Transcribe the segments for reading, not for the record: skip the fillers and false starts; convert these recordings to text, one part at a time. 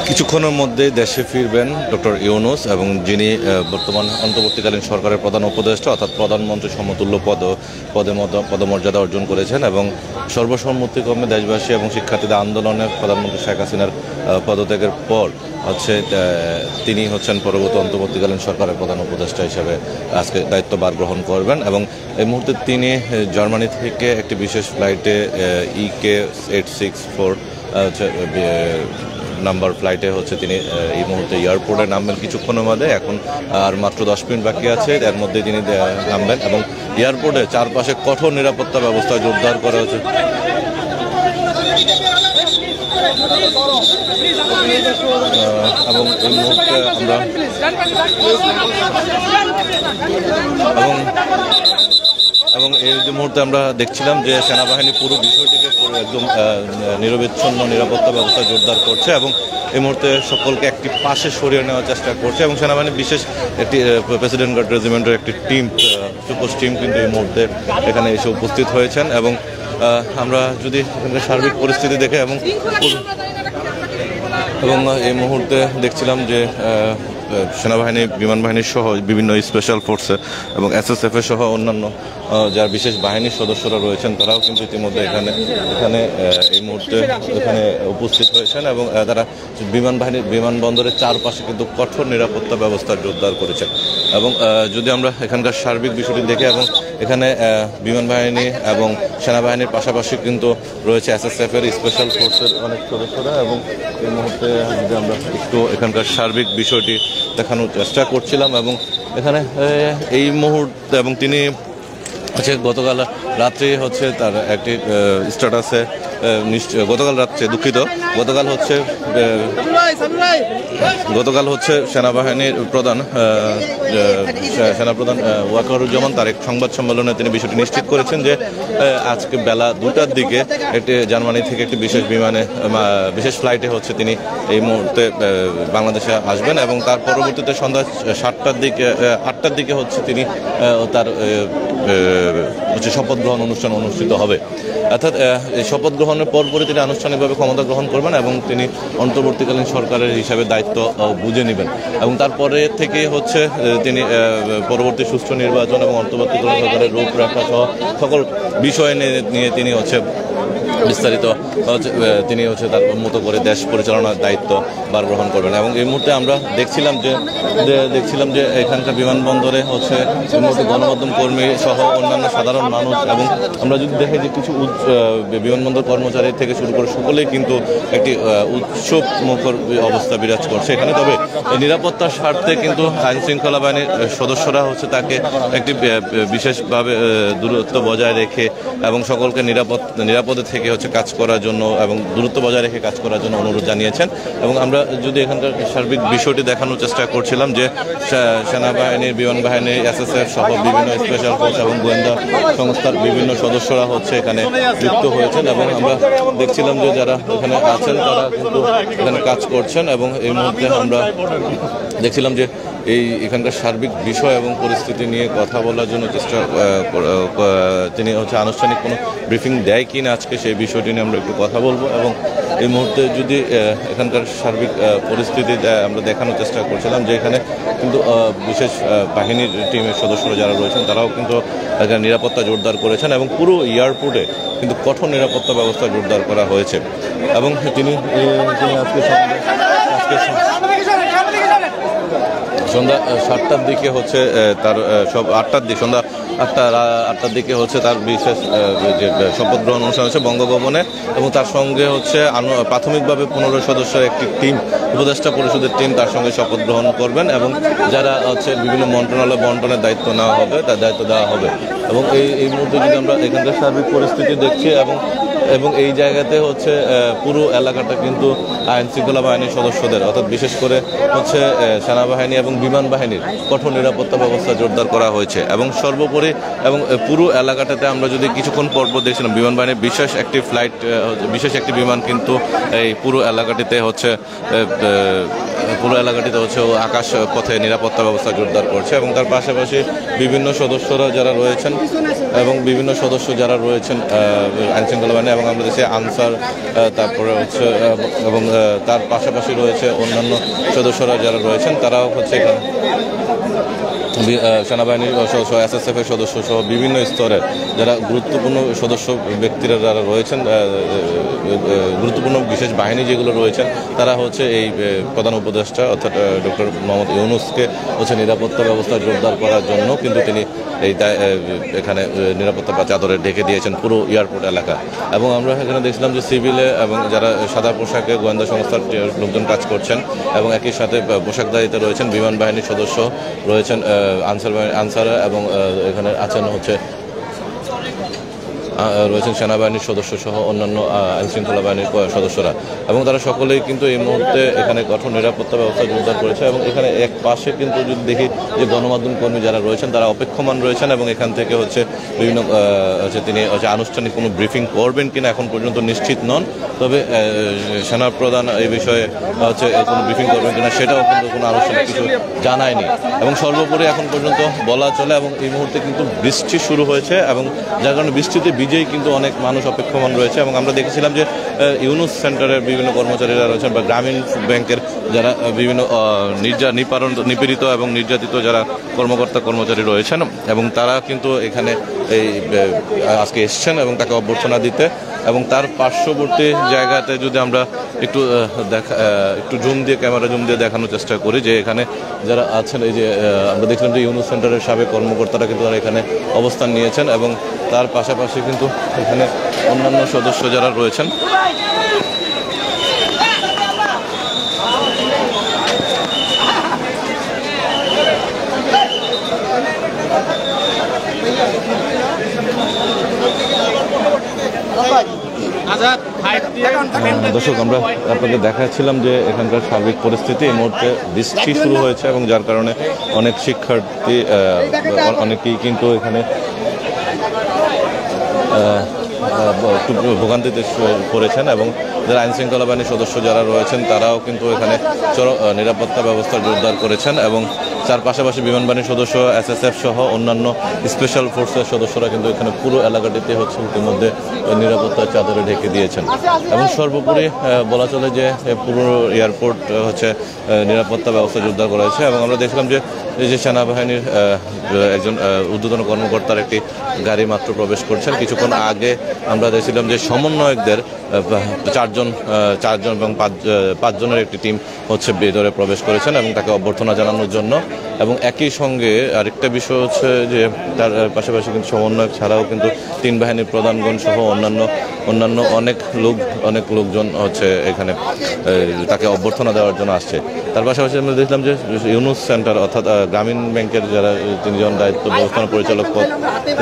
কিছুক্ষণের মধ্যে দেশে ফিরবেন ডক্টর ইউনূস এবং যিনি বর্তমান অন্তর্বর্তীকালীন সরকারের প্রধান উপদেষ্টা অর্থাৎ প্রধানমন্ত্রী সমতুল্য পদমর্যাদা অর্জন করেছেন এবং সর্বসম্মতিক্রমে দেশবাসী এবং শিক্ষার্থীদের আন্দোলনে প্রধানমন্ত্রী শেখ হাসিনার পদত্যাগের পর তিনি হচ্ছেন পরবর্তী অন্তর্বর্তীকালীন সরকারের প্রধান উপদেষ্টা হিসেবে আজকে দায়িত্বভার গ্রহণ করবেন এবং এই মুহূর্তে তিনি জার্মানি থেকে একটি বিশেষ ফ্লাইটে EK864 নাম্বার ফ্লাইটে তিনি এই মুহূর্তে এয়ারপোর্টে নামবেন কিছুক্ষণের মধ্যে। এখন আর মাত্র 10 মিনিট বাকি আছে, এর মধ্যে তিনি নামবেন এবং এয়ারপোর্টে চারপাশে কঠোর নিরাপত্তা ব্যবস্থা জোরদার করা হচ্ছে এবং এই মুহূর্তে আমরা এবং এই মুহূর্তে আমরা দেখছিলাম যে সেনাবাহিনী পুরো বিষয়টিকে একদম নিরবিচ্ছিন্ন নিরাপত্তা ব্যবস্থা জোরদার করছে এবং এই মুহূর্তে সকলকে একটি পাশে সরিয়ে নেওয়ার চেষ্টা করছে এবং সেনাবাহিনী বিশেষ একটি প্রেসিডেন্ট গার্ড রেজিমেন্টের একটি টিম সুপার টিম কিন্তু এই মুহূর্তে এখানে এসে উপস্থিত হয়েছেন এবং আমরা যদি এখানকার সার্বিক পরিস্থিতি দেখে এবং এই মুহূর্তে দেখছিলাম যে সেনাবাহিনী বিমান বাহিনীর সহ বিভিন্ন স্পেশাল ফোর্সে এবং SSF সহ অন্যান্য যার বিশেষ বাহিনীর সদস্যরা রয়েছেন তারাও কিন্তু ইতিমধ্যে এখানে এই মুহূর্তে এখানে উপস্থিত হয়েছেন এবং তারা বিমানবন্দরের চারপাশে কিন্তু কঠোর নিরাপত্তা ব্যবস্থা জোরদার করেছেন এবং যদি আমরা এখানকার সার্বিক বিষয়টি দেখে এবং এখানে বিমান বাহিনী এবং সেনাবাহিনীর পাশাপাশি কিন্তু রয়েছে SSF এর স্পেশাল ফোর্সের অনেক সদস্যরা এবং এই মুহূর্তে যদি আমরা একটু এখানকার সার্বিক বিষয়টি দেখানোর চেষ্টা করছিলাম এবং এখানে এই মুহূর্তে এবং তিনি গতকাল রাত্রে তার একটি স্ট্যাটাসে গতকাল রাত্রে গতকাল সেনাবাহিনীর সেনাপ্রধান ওয়াকারুজ্জামান তার এক সংবাদ সম্মেলনে তিনি বিষয়টি নিশ্চিত করেছেন যে আজকে বেলা 2টার দিকে একটি জার্মানি থেকে একটি বিশেষ ফ্লাইটে তিনি এই মুহূর্তে বাংলাদেশে আসবেন এবং তার পরবর্তীতে সন্ধ্যা 8টার দিকে তিনি তার শপথ গ্রহণ অনুষ্ঠান অনুষ্ঠিত হবে। অর্থাৎ এই শপথ গ্রহণের পরপরই তিনি আনুষ্ঠানিকভাবে ক্ষমতা গ্রহণ করবেন এবং তিনি অন্তর্বর্তীকালীন সরকারের হিসাবে দায়িত্ব বুঝে নেবেন এবং তারপরে থেকে তিনি পরবর্তী সুষ্ঠু নির্বাচন এবং অন্তর্বর্তীকালীন সরকারের রূপরেখা সহ সকল বিষয় নিয়ে তিনি বিস্তারিত তিনি তার মতো করে দেশ পরিচালনার দায়িত্ব বার গ্রহণ করবেন এবং এই মুহূর্তে আমরা দেখছিলাম যে এখানকার বিমানবন্দরে গণমাধ্যম কর্মী সহ অন্যান্য সাধারণ মানুষ এবং আমরা যদি দেখি যে কিছু বিমানবন্দর কর্মচারী থেকে শুরু করে সকলেই কিন্তু একটি উৎসব মুখর অবস্থা বিরাজ করছে এখানে। তবে নিরাপত্তার স্বার্থে কিন্তু আইন শৃঙ্খলা বাহিনীর সদস্যরা তাকে একটি বিশেষভাবে দূরত্ব বজায় রেখে এবং সকলকে নিরাপদে থেকে কাজ করার জন্য এবং দূরত্ব বজায় রেখে কাজ করার জন্য অনুরোধ জানিয়েছেন এবং আমরা যদি এখানকার সার্বিক বিষয়টি দেখানোর চেষ্টা করছিলাম যে সেনাবাহিনীর বিমান বাহিনী SSF সহ বিভিন্ন স্পেশাল ফোর্স এবং গোয়েন্দা সংস্থার বিভিন্ন সদস্যরা এখানে যুক্ত হয়েছেন এবং আমরা দেখছিলাম যে যারা এখানে আছেন তারা কিন্তু এখানে কাজ করছেন এবং এই মুহূর্তে আমরা দেখছিলাম যে এখানকার সার্বিক বিষয় এবং পরিস্থিতি নিয়ে কথা বলার জন্য চেষ্টা তিনি আনুষ্ঠানিক কোনো ব্রিফিং দেয় কি না আজকে সেই বিষয়টি নিয়ে আমরা একটু কথা বলবো এবং এই মুহূর্তে যদি এখানকার সার্বিক পরিস্থিতি আমরা দেখানোর চেষ্টা করছিলাম যে এখানে কিন্তু বিশেষ বাহিনীর টিমের সদস্যরা যারা রয়েছেন তারাও কিন্তু এখানে নিরাপত্তা জোরদার করেছেন এবং পুরো এয়ারপোর্টে কিন্তু কঠোর নিরাপত্তা ব্যবস্থা জোরদার করা হয়েছে এবং তিনি আজকে সন্ধ্যা 7টার দিকে তার সন্ধ্যা 8টার দিকে তার বিশেষ যে শপথ গ্রহণ অনুষ্ঠান হচ্ছে বঙ্গভবনে এবং তার সঙ্গে প্রাথমিকভাবে 15 সদস্যের একটি টিম উপদেষ্টা পরিষদের টিম তার সঙ্গে শপথ গ্রহণ করবেন এবং যারা বিভিন্ন মন্ত্রণালয় বন্টনের দায়িত্ব নেওয়া হবে তার দায়িত্ব দেওয়া হবে এবং এই মুহূর্তে যদি আমরা এখানকার সার্বিক পরিস্থিতি দেখছি এবং এই জায়গাতে পুরো এলাকাটা কিন্তু আইন শৃঙ্খলা বাহিনীর সদস্যদের অর্থাৎ বিশেষ করে সেনাবাহিনী এবং বিমান বাহিনীর কঠোর নিরাপত্তা ব্যবস্থা জোরদার করা হয়েছে এবং সর্বোপরি এবং পুরো এলাকাটাতে আমরা যদি কিছুক্ষণ পর দেখছিলাম বিমান বাহিনীর বিশেষ একটি বিমান কিন্তু এই পুরো এলাকাটিতে আকাশ পথে নিরাপত্তা ব্যবস্থা জোরদার করছে এবং তার পাশাপাশি বিভিন্ন সদস্য যারা রয়েছেন আইন শৃঙ্খলা বাহিনী এবং আমরা দেখছি আনসার, তারপরে হচ্ছে এবং তার পাশাপাশি রয়েছে অন্যান্য সদস্যরা যারা রয়েছেন, তারাও হচ্ছে এখানে সেনাবাহিনীর SSF এর সদস্য সহ বিভিন্ন স্তরের যারা গুরুত্বপূর্ণ সদস্য ব্যক্তিরা যারা রয়েছেন, গুরুত্বপূর্ণ বিশেষ বাহিনী যেগুলো রয়েছেন, তারা হচ্ছে এই প্রধান উপদেষ্টা অর্থাৎ ডক্টর মোহাম্মদ ইউনূসকে হচ্ছে নিরাপত্তা ব্যবস্থা জোরদার করার জন্য কিন্তু তিনি এই এখানে নিরাপত্তা চাদরে ঢেকে দিয়েছেন পুরো এয়ারপোর্ট এলাকা। এবং আমরা এখানে দেখছিলাম যে সিভিলে এবং যারা সাদা পোশাকে গোয়েন্দা সংস্থার লোকজন কাজ করছেন এবং একই সাথে পোশাকধারীতে রয়েছেন বিমান বাহিনীর সদস্য রয়েছেন, আনসার এবং এখানে আছেন হচ্ছে রয়েছেন সেনাবাহিনীর সদস্য সহ অন্যান্য আইনশৃঙ্খলা বাহিনীর সদস্যরা, এবং তারা সকলেই কিন্তু এই মুহূর্তে এখানে কঠোর নিরাপত্তা ব্যবস্থা জোরদার করেছে। এবং এখানে এক পাশে কিন্তু যদি দেখি যে গণমাধ্যম কর্মী যারা রয়েছেন তারা অপেক্ষমান রয়েছেন এবং এখান থেকে হচ্ছে বিভিন্ন তিনি আনুষ্ঠানিক কোনো ব্রিফিং করবেন কিনা এখন পর্যন্ত নিশ্চিত নন, তবে সেনাপ্রধান এই বিষয়ে হচ্ছে কোনো ব্রিফিং করবেন কিনা সেটাও কিন্তু কোনো আনুষ্ঠানিক কিছু জানায়নি। এবং সর্বোপরি এখন পর্যন্ত বলা চলে এবং এই মুহূর্তে কিন্তু বৃষ্টি শুরু হয়েছে এবং যার কারণে বৃষ্টিতে ভিজেই কিন্তু অনেক মানুষ অপেক্ষমান রয়েছে। এবং আমরা দেখেছিলাম যে ইউনূস সেন্টারের বিভিন্ন কর্মচারীরা রয়েছেন বা গ্রামীণ ব্যাংকের যারা বিভিন্ন নিপীড়িত এবং নির্যাতিত যারা কর্মচারী রয়েছেন এবং তারা কিন্তু এখানে এই আজকে এসছেন এবং তাকে অভ্যর্থনা দিতে। এবং তার পার্শ্ববর্তী জায়গাতে যদি আমরা একটু ক্যামেরা জুম দিয়ে দেখানোর চেষ্টা করি যে এখানে যারা আছেন, এই যে আমরা দেখলাম যে ইউনূস সেন্টারের সাবেক কর্মকর্তারা কিন্তু তারা এখানে অবস্থান নিয়েছেন এবং তার পাশাপাশি কিন্তু এখানে অন্যান্য সদস্য যারা রয়েছেন দর্শক, আমরা আপনাকে দেখাচ্ছিলাম যে এখানকার সার্বিক পরিস্থিতি এই মুহূর্তে বৃষ্টি শুরু হয়েছে এবং যার কারণে অনেক শিক্ষার্থী অনেকেই কিন্তু এখানে একটু ভোগান্তিতে পড়েছেন এবং যারা আইনশৃঙ্খলা বাহিনীর সদস্য যারা রয়েছেন তারাও কিন্তু এখানে নিরাপত্তা ব্যবস্থা জোরদার করেছেন এবং তার পাশাপাশি বিমান বাহিনীর সদস্য SSF সহ অন্যান্য স্পেশাল ফোর্সের সদস্যরা কিন্তু এখানে পুরো এলাকাটিতে হচ্ছে ইতিমধ্যে নিরাপত্তার চাদরে ঢেকে দিয়েছেন। এবং সর্বোপরি বলা চলে যে পুরো এয়ারপোর্ট হচ্ছে নিরাপত্তা ব্যবস্থা জোরদার করা হয়েছে। এবং আমরা দেখলাম যে এই যে সেনাবাহিনীর একজন ঊর্ধ্বতন কর্মকর্তার একটি গাড়ি মাত্র প্রবেশ করছেন। কিছুক্ষণ আগে আমরা দেখছিলাম যে সমন্বয়কদের চারজন এবং পাঁচজনের একটি টিম হচ্ছে ভেতরে প্রবেশ করেছেন এবং তাকে অভ্যর্থনা জানানোর জন্য। এবং একই সঙ্গে আরেকটা বিষয় হচ্ছে যে তার পাশাপাশি কিন্তু সমন্বয়ক ছাড়াও কিন্তু তিন বাহিনীর প্রধানগণ সহ অন্যান্য অনেক লোকজন হচ্ছে এখানে তাকে অভ্যর্থনা দেওয়ার জন্য আসছে। তার পাশাপাশি আমরা দেখলাম যে ইউনূস সেন্টার অর্থাৎ গ্রামীণ ব্যাংকের যারা তিনজন দায়িত্ব ব্যবস্থাপনা পরিচালক পদ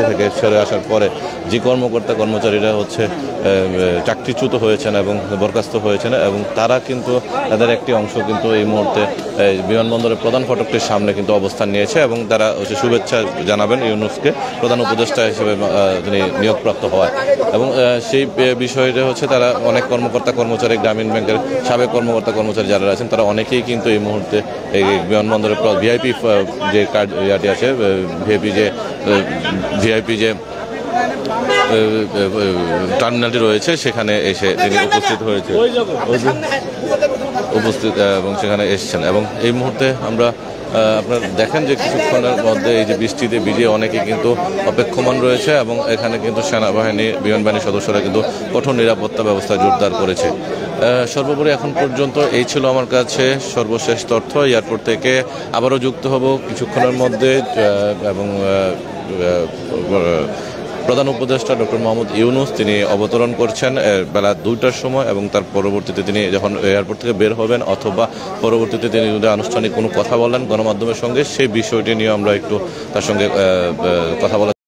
থেকে ছেড়ে আসার পরে যে কর্মচারীরা হচ্ছে চাকরিচ্যুত হয়েছেন এবং বরখাস্ত হয়েছেন এবং তারা কিন্তু তাদের একটি অংশ কিন্তু এই মুহূর্তে বিমানবন্দরের প্রধান ফটকটির সামনে কিন্তু অবস্থান নিয়েছে এবং তারা হচ্ছে শুভেচ্ছা জানাবেন ইউনূসকে প্রধান উপদেষ্টা হিসেবে তিনি নিয়োগপ্রাপ্ত হওয়ায়। এবং সেই বিষয়টা হচ্ছে তারা অনেক কর্মচারী গ্রামীণ ব্যাংকের সাবেক কর্মচারী যারা আছেন তারা অনেকেই কিন্তু এই মুহূর্তে এই বিমানবন্দরের ভিআইপি যে কার্ড ইয়াটি আছে ভিআইপি যে টার্মিনালটি রয়েছে সেখানে এসে তিনি উপস্থিত এবং সেখানে এসেছেন। এবং এই মুহূর্তে আমরা আপনারা দেখেন যে কিছুক্ষণের মধ্যে এই যে বৃষ্টিতে ভিজে অনেকে কিন্তু অপেক্ষমান রয়েছে এবং এখানে কিন্তু সেনাবাহিনী বিমান বাহিনীর সদস্যরা কিন্তু কঠোর নিরাপত্তা ব্যবস্থা জোরদার করেছে। সর্বোপরি এখন পর্যন্ত এই ছিল আমার কাছে সর্বশেষ তথ্য। এয়ারপোর্ট থেকে আবারও যুক্ত হব কিছুক্ষণের মধ্যে এবং প্রধান উপদেষ্টা ডক্টর মোহাম্মদ ইউনূস তিনি অবতরণ করছেন বেলা 2টার সময় এবং তার পরবর্তীতে তিনি যখন এয়ারপোর্ট থেকে বের হবেন অথবা পরবর্তীতে তিনি যদি আনুষ্ঠানিক কোনো কথা বলেন গণমাধ্যমের সঙ্গে সেই বিষয়টি নিয়ে আমরা একটু তার সঙ্গে কথা বলা